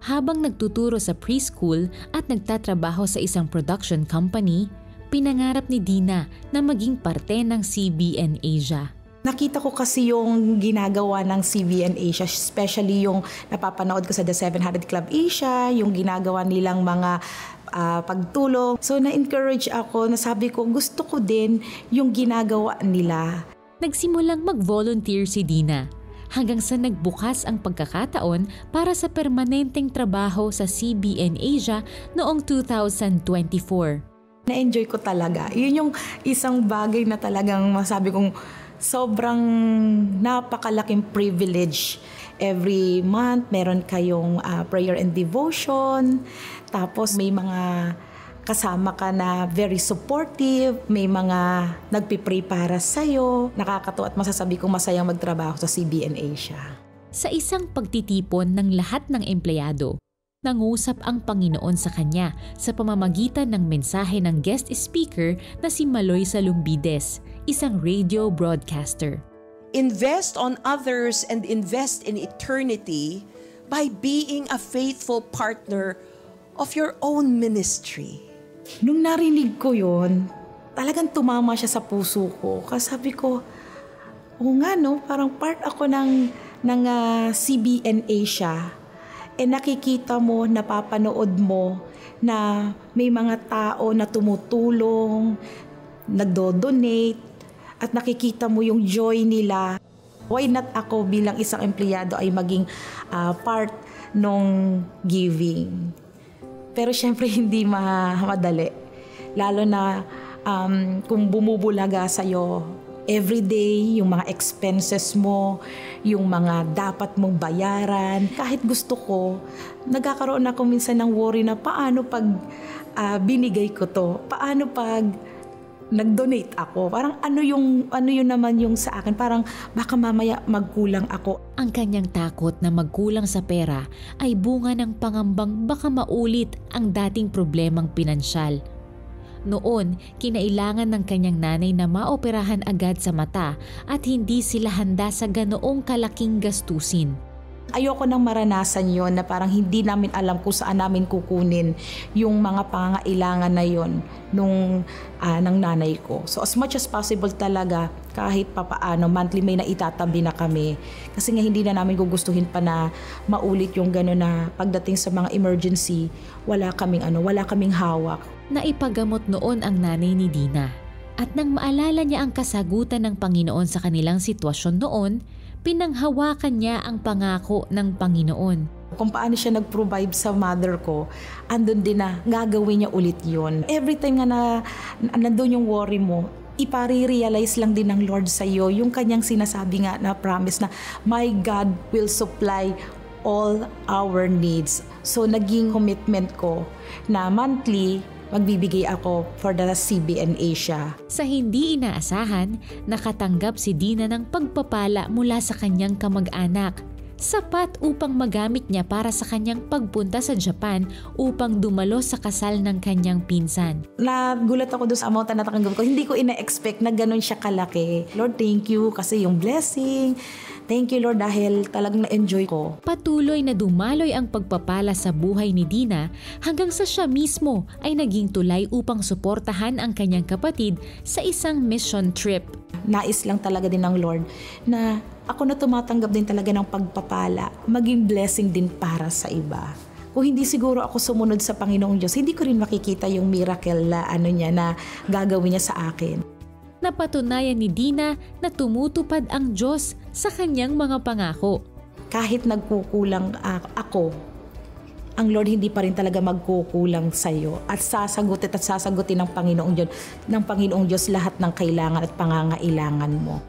Habang nagtuturo sa preschool at nagtatrabaho sa isang production company, pinangarap ni Dina na maging parte ng CBN Asia. Nakita ko kasi yung ginagawa ng CBN Asia, especially yung napapanood ko sa The 700 Club Asia, yung ginagawa nilang mga pagtulong. So na-encourage ako, nasabi ko gusto ko din yung ginagawa nila. Nagsimulang mag-volunteer si Dina hanggang sa nagbukas ang pagkakataon para sa permanenteng trabaho sa CBN Asia noong 2024. Na-enjoy ko talaga. Yun yung isang bagay na talagang masabi kong sobrang napakalaking privilege. Every month, meron kayong prayer and devotion. Tapos may mga kasama ka na very supportive. May mga nagpipray para sa'yo. Nakakatuwa at masasabi kong masayang magtrabaho sa CBN Asia. Sa isang pagtitipon ng lahat ng empleyado, nangusap ang Panginoon sa kanya sa pamamagitan ng mensahe ng guest speaker na si Maloy Salumbides, isang radio broadcaster. Invest on others and invest in eternity by being a faithful partner of your own ministry. Nung narinig ko yon, talagang tumama siya sa puso ko. Kasi sabi ko, oo nga no, parang part ako ng CBN Asia. Nakikita mo, napapanood mo na may mga tao na tumutulong, nagdo-donate, at nakikita mo yung joy nila. Why not ako bilang isang empleyado ay maging part ng giving? Pero syempre hindi madali. Lalo na kung bumubulaga sa'yo everyday, yung mga expenses mo, yung mga dapat mong bayaran. Kahit gusto ko, nagkakaroon ako minsan ng worry na paano pag binigay ko to? Paano pag nag-donate ako? Parang ano yun naman yung sa akin? Parang baka mamaya magkulang ako. Ang kanyang takot na magkulang sa pera ay bunga ng pangambang baka maulit ang dating problemang pinansyal. Noon, kinailangan ng kanyang nanay na maoperahan agad sa mata at hindi sila handa sa ganoong kalaking gastusin. Ayoko nang maranasan yon na parang hindi namin alam kung saan namin kukunin yung mga pangangailangan na yon ng nanay ko. So as much as possible talaga, kahit papaano, monthly may naitatabi na kami. Kasi nga hindi na namin gugustuhin pa na maulit yung gano'n na pagdating sa mga emergency, wala kaming hawak. Naipagamot noon ang nanay ni Dina. At nang maalala niya ang kasagutan ng Panginoon sa kanilang sitwasyon noon, pinanghawakan niya ang pangako ng Panginoon. Kung paano siya nag-provide sa mother ko, andun din na gagawin niya ulit yun. Every time na nandun yung worry mo, ipare-realize lang din ng Lord sa iyo yung kanyang sinasabi nga na promise na my God will supply all our needs. So naging commitment ko na monthly magbibigay ako for the CBN Asia. Sa hindi inaasahan, nakatanggap si Dina ng pagpapala mula sa kanyang kamag-anak. Sapat upang magamit niya para sa kanyang pagpunta sa Japan upang dumalo sa kasal ng kanyang pinsan. Nagulat ako doon sa amount na natanggap ko. Hindi ko ina-expect na ganun siya kalaki. Lord, thank you kasi yung blessing. Thank you Lord dahil talagang na-enjoy ko. Patuloy na dumaloy ang pagpapala sa buhay ni Dina hanggang sa siya mismo ay naging tulay upang suportahan ang kanyang kapatid sa isang mission trip. Nais lang talaga din ng Lord na ako na tumatanggap din talaga ng pagpapala, maging blessing din para sa iba. Kung hindi siguro ako sumunod sa Panginoong Diyos, hindi ko rin makikita yung miracle na na gagawin niya sa akin. Napatunayan ni Dina na tumutupad ang Diyos sa kanyang mga pangako. Kahit nagkukulang ako, ang Lord hindi pa rin talaga magkukulang sa iyo at sasagutin ng Panginoong Diyos lahat ng kailangan at pangangailangan mo.